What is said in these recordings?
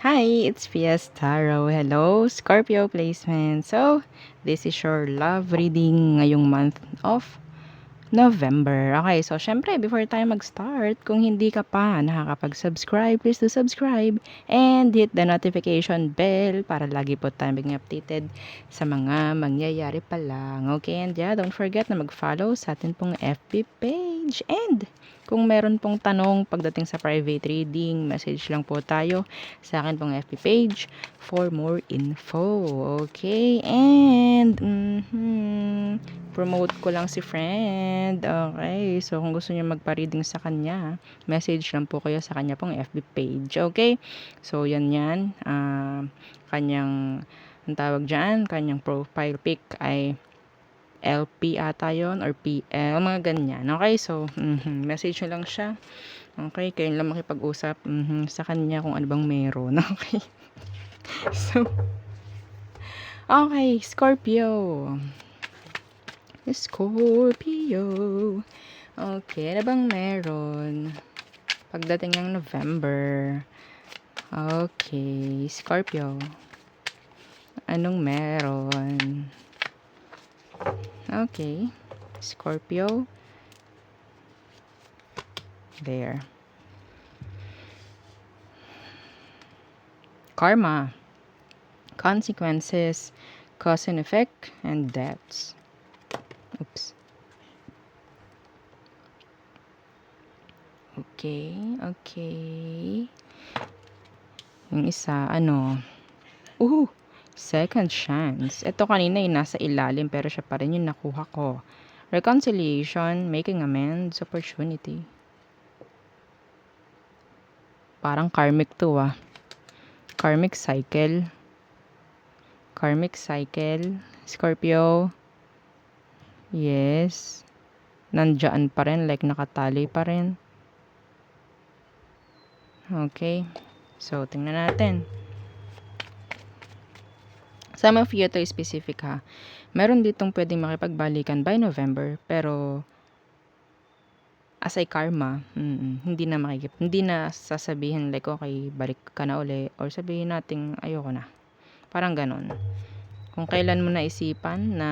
Hi, it's PS Tarot. Hello, Scorpio placement. So, this is your love reading ngayong month of November. Okay, so syempre, before tayo mag-start, kung hindi ka pa nakakapag-subscribe, please do subscribe and hit the notification bell para lagi po tayo maging updated sa mga mangyayari pa lang. Okay, and yeah, don't forget na mag-follow sa atin pong FB page. And kung meron pong tanong pagdating sa private reading, message lang po tayo sa akin pong FB page for more info. Okay, and promote ko lang si friend. Okay, so kung gusto niyo magpa-reading sa kanya, message lang po kayo sa kanya pong FB page. Okay, so yan. Kanyang, ang tawag dyan, kanyang profile pic ay LP ata yun or PL, mga ganyan. Okay, so message nyo lang siya. Okay, kayo lang makipag-usap sa kanya kung ano bang meron. Okay, so okay, Scorpio. Okay, ano bang meron pagdating ng November? Okay, Scorpio. Anong meron? Okay, Scorpio. There. Karma. Consequences, cause and effect, and debts. Oops. Okay. Yung isa, second chance. Ito kanina yung nasa ilalim pero siya pa rin yung nakuha ko. Reconciliation, making amends, opportunity. Parang karmic to ah. Karmic cycle. Scorpio. Yes. Nandiyan pa rin, like nakatali pa rin. Okay. So, tingnan natin. Some of you, ito specific ha. Meron ditong pwedeng makipagbalikan by November, pero as a karma, hindi na sasabihin like, okay, balik ka na uli, or sabihin natin, ayoko na. Parang ganon. Kung kailan mo naisipan na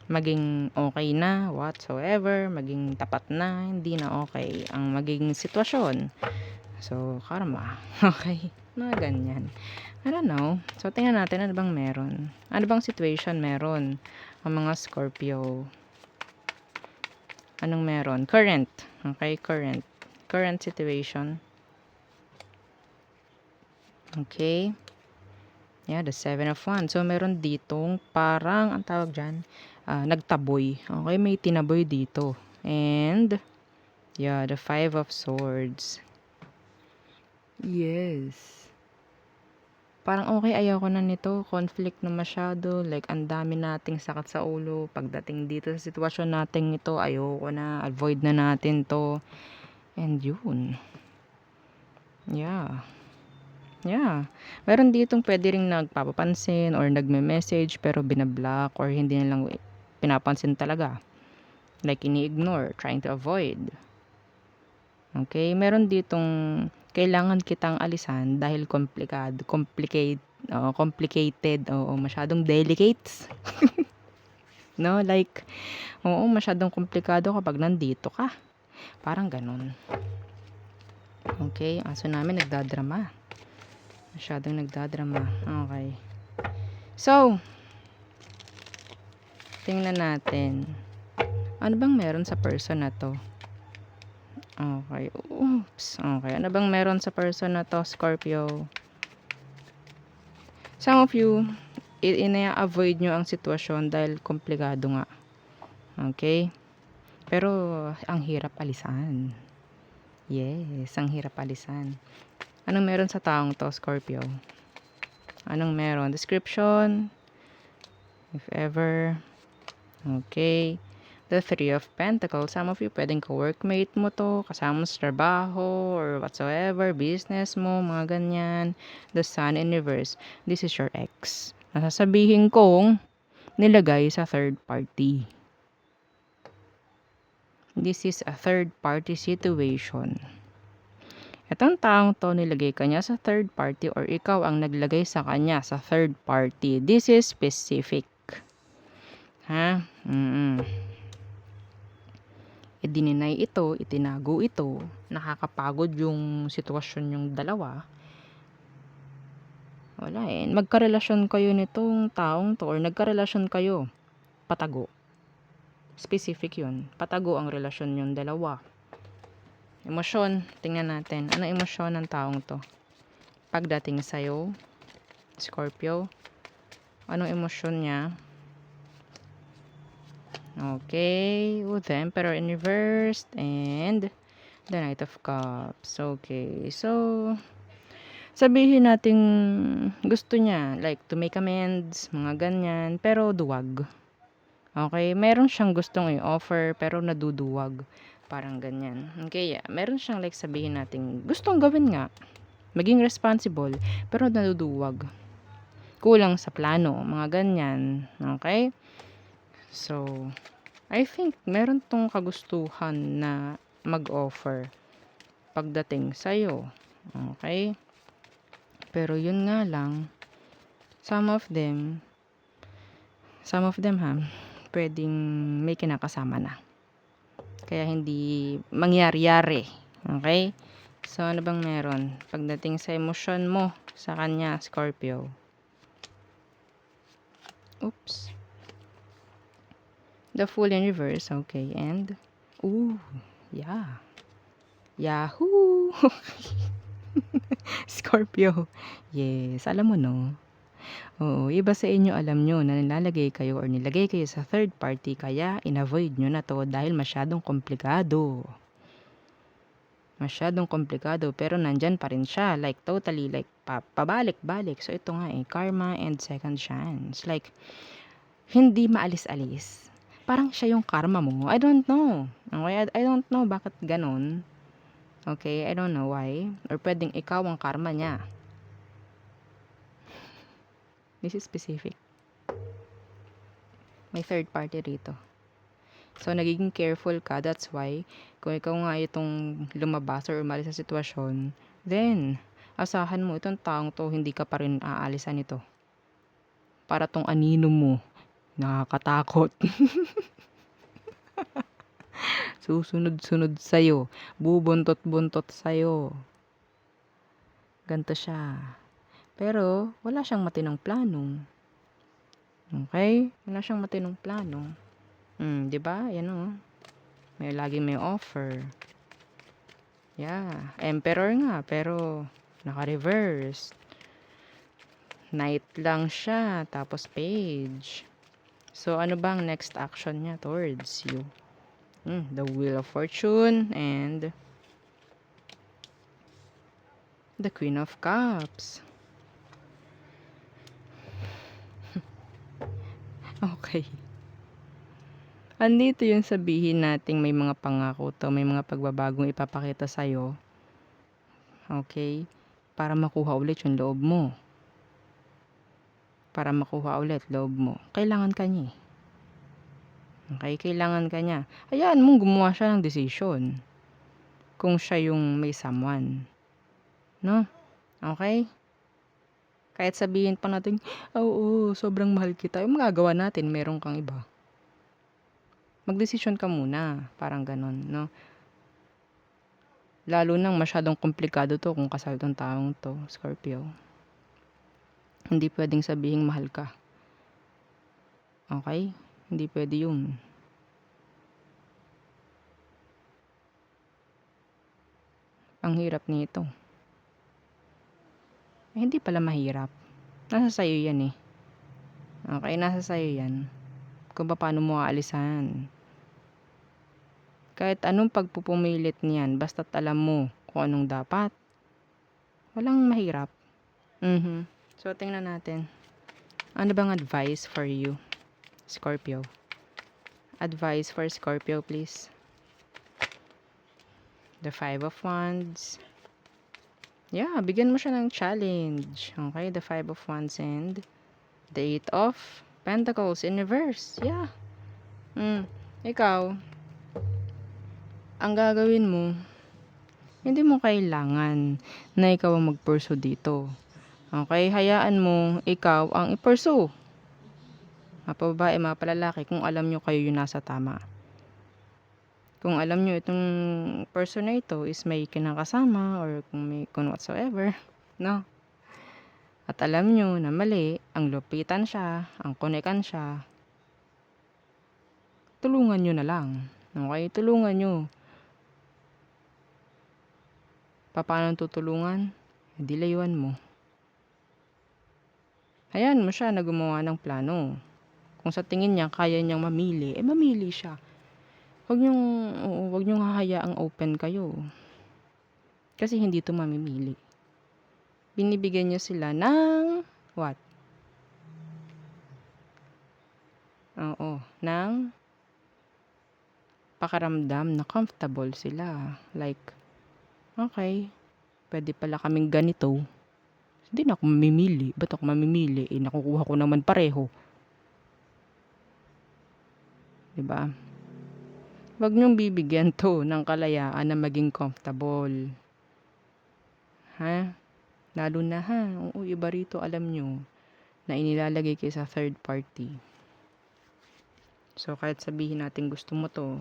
maging okay na, whatsoever, maging tapat na, hindi na okay ang maging sitwasyon. So, karma. Okay? Mga ganyan. I don't know. So, tingnan natin ano bang meron. Ano bang situation meron ang mga Scorpio? Anong meron? Current. Okay, current. Current situation. Okay. Yeah, the 7 of Wands. So, meron ditong parang, ang tawag dyan, nagtaboy. Okay, may tinaboy dito. And, yeah, the 5 of Swords. Yes. Parang okay, ayoko na nito. Conflict na masyado. Like, ang dami nating sakit sa ulo. Pagdating dito sa sitwasyon natin ito, ayoko na. Avoid na natin to. And yun. Yeah. Yeah. Meron ditong pwede ring nagpapapansin or nagme-message pero binablock or hindi na lang pinapansin talaga. Like, ini-ignore. Trying to avoid. Okay? Meron ditong kailangan kitang alisan dahil complicated, masyadong delicate. No, like, masyadong komplikado kapag nandito ka. Parang ganun. Okay, aso namin nagdadrama. Masyadong nagdadrama. Okay. So, tingnan natin. Ano bang meron sa person na to? Okay. Oops. Okay. Ano bang meron sa person na to, Scorpio? Some of you, ina-avoid nyo ang sitwasyon dahil komplikado nga. Okay? Pero, ang hirap alisan. Yes, ang hirap alisan. Anong meron sa taong to, Scorpio? Anong meron? Description. If ever. Okay. The 3 of Pentacles. Some of you, pwedeng ka-workmate mo to, kasama sa trabaho, or whatsoever, business mo, mga ganyan. The Sun in reverse. This is your ex. Nasasabihin kong nilagay sa third party. This is a third party situation. Itong taong 'to nilagay ka niya sa third party or ikaw ang naglagay sa kanya sa third party. This is specific. Ha? I-deny ito, itinago ito, nakakapagod yung sitwasyon yung dalawa. Wala eh. Magkarelasyon kayo nitong taong 'to or nagkarelasyon kayo, patago. Specific yun. Patago ang relasyon yung dalawa. Emosyon, tingnan natin. Ano emosyon ng taong to? Pagdating sa'yo, Scorpio, anong emosyon niya? Okay, the Emperor in reverse and the Knight of Cups. Okay, so sabihin natin gusto niya like to make amends, mga ganyan, pero duwag. Okay, meron siyang gustong i-offer pero naduduwag. Parang ganyan. Okay, yeah. Meron siyang like sabihin natin gustong gawin nga, maging responsible, pero naduduwag. Kulang sa plano, mga ganyan. Okay? So, I think meron tong kagustuhan na mag-offer pagdating sa'yo. Okay? Pero yun nga lang, some of them ha, pwedeng may kinakasama na. Kaya hindi mangyari-yari. Okay? So, ano bang meron? Pagdating sa emosyon mo sa kanya, Scorpio. Oops. The Fool in reverse. Okay. And, ooh, yeah. Yahoo! Scorpio. Yes. Alam mo, no? Oo, iba sa inyo alam nyo na nilalagay kayo or nilagay kayo sa third party kaya in-avoid nyo na to dahil masyadong komplikado. Masyadong komplikado pero nandyan pa rin siya. Like totally like pabalik-balik. So ito nga karma and second chance. Like hindi maalis-alis. Parang siya yung karma mo. I don't know. Okay? I don't know bakit ganon. Okay? I don't know why. Or pwedeng ikaw ang karma niya. This is specific. May third party rito. So, nagiging careful ka. That's why, kung ikaw nga itong lumabas or umalis sa sitwasyon, then, asahan mo itong taong to, hindi ka pa rin aalisan ito. Para tong anino mo. Nakakatakot. Susunod-sunod sa'yo. Bubuntot-buntot sa'yo. Ganto siya. Pero, wala siyang matinong plano. Okay? Wala siyang matinong plano. Diba? Yan o. Laging may offer. Yeah. Emperor nga, pero naka-reverse. Knight lang siya, tapos page. So, ano bang next action niya towards you? The Wheel of Fortune and the Queen of Cups. Okay. Andito yung sabihin nating may mga pangako to, may mga pagbabagong ipapakita sa'yo. Okay? Para makuha ulit yung loob mo. Para makuha ulit loob mo. Kailangan ka niya. Okay? Kailangan ka niya. Hayaan mong gumawa siya ng decision. Kung siya yung may someone. No? Okay? Kahit sabihin pa natin, oo, sobrang mahal kita. Yung magagawa natin, meron kang iba. Magdesisyon ka muna. Parang ganon, no? Lalo nang masyadong komplikado to kung kasal tong taong to, Scorpio. Hindi pwedeng sabihin mahal ka. Okay? Hindi pwede yun. Ang hirap nito. Hindi pala mahirap. Nasa sayo yan eh. Okay, nasa sayo yan. Kung paano mo aalisan. Kahit anong pagpupumilit niyan, basta't alam mo kung anong dapat. Walang mahirap. So, tingnan natin. Ano bang advice for you, Scorpio? Advice for Scorpio, please. The Five of Wands. Yeah, bigyan mo siya ng challenge. Okay, the Five of Wands and the Eight of Pentacles in reverse. Yeah. Ikaw, ang gagawin mo, Hindi mo kailangan na ikaw ang mag-pursue dito. Okay, hayaan mo ikaw ang i-pursue. Mga pababae, mga palalaki, kung alam nyo kayo yung nasa tama. Kung alam nyo itong person na ito is may kinakasama or kung whatsoever, no? At alam nyo na mali, ang lupitan siya, ang konekan siya, tulungan nyo na lang. Okay? Tulungan nyo. Paano tutulungan? Hindi layuan mo. Hayaan mo siya na gumawa ng plano. Kung sa tingin niya kaya niyang mamili, mamili siya. Huwag niyong hahayaang open kayo. Kasi hindi ito mamimili. Binibigyan niyo sila ng what? Oo, ng pakaramdam na comfortable sila. Like, okay, pwede pala kaming ganito. Hindi na ako mamimili. Ba't ako mamimili? Nakukuha ko naman pareho. Diba? Huwag niyong bibigyan to ng kalayaan na maging comfortable. Ha? Lalo na Oo, iba rito alam nyo na inilalagay kayo sa third party. So, kahit sabihin natin gusto mo to,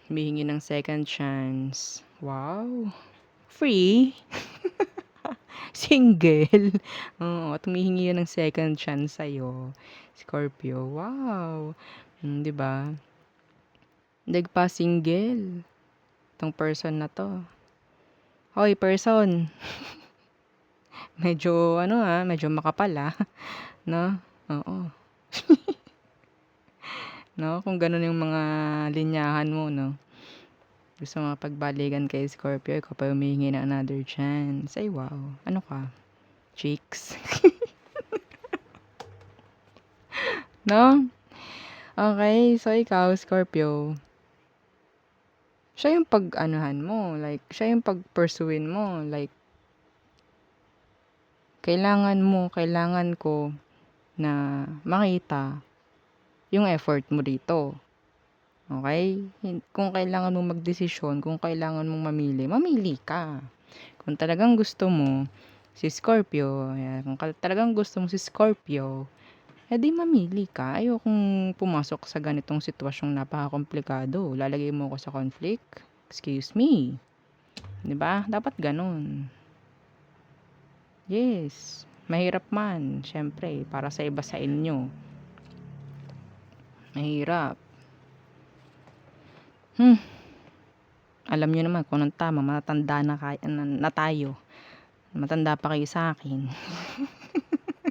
humihingi ng second chance. Wow! Free! Single! Oo, at humihingi yan ng second chance sa'yo. Scorpio, wow! Diba? Nagpa single. Itong person na to. Hoy, person! Medyo, medyo makapal no? Oo. No? Kung ganun yung mga linyahan mo, no? Gusto mo pagbalikan kay Scorpio, ikaw pa humihingi ng another chance. Ay, wow. Ano ka? Chicks? No? Okay, so ikaw, Scorpio, siya yung pag-anuhan mo. Like, siya yung pag-pursuin mo. Like, kailangan ko na makita yung effort mo dito. Okay? Kung kailangan mong magdesisyon, kung kailangan mong mamili ka. Kung talagang gusto mo si Scorpio, kung talagang gusto mo si Scorpio, edi mamili ka. Ayokong pumasok sa ganitong sitwasyong napaka-komplikado. Lalagay mo ako sa conflict? Excuse me. 'Di ba? Dapat ganun. Yes. Mahirap man, syempre, para sa iba sa inyo. Mahirap. Alam niyo naman kung anong tama, matanda na tayo. Matanda pa kayo sa akin.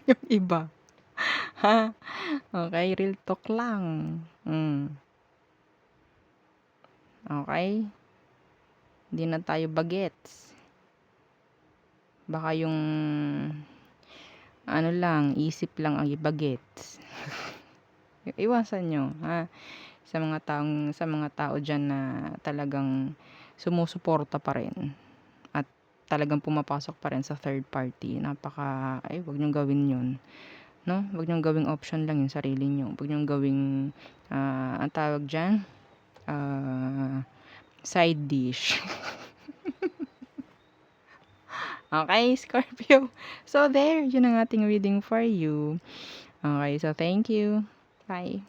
Yung iba. Ha? Okay, real talk lang. Okay? Hindi na tayo bagets. Baka yung isip lang ang ibagets. Iwasan nyo, sa mga tao diyan na talagang sumusuporta pa rin at talagang pumapasok pa rin sa third party. Wag niyong gawin 'yun, no? Wag niyong gawing option lang yung sarili niyo. Wag niyong gawing ang tawag diyan, side dish. Okay, Scorpio. So there, yun ang ating reading for you. Okay, so thank you. Bye.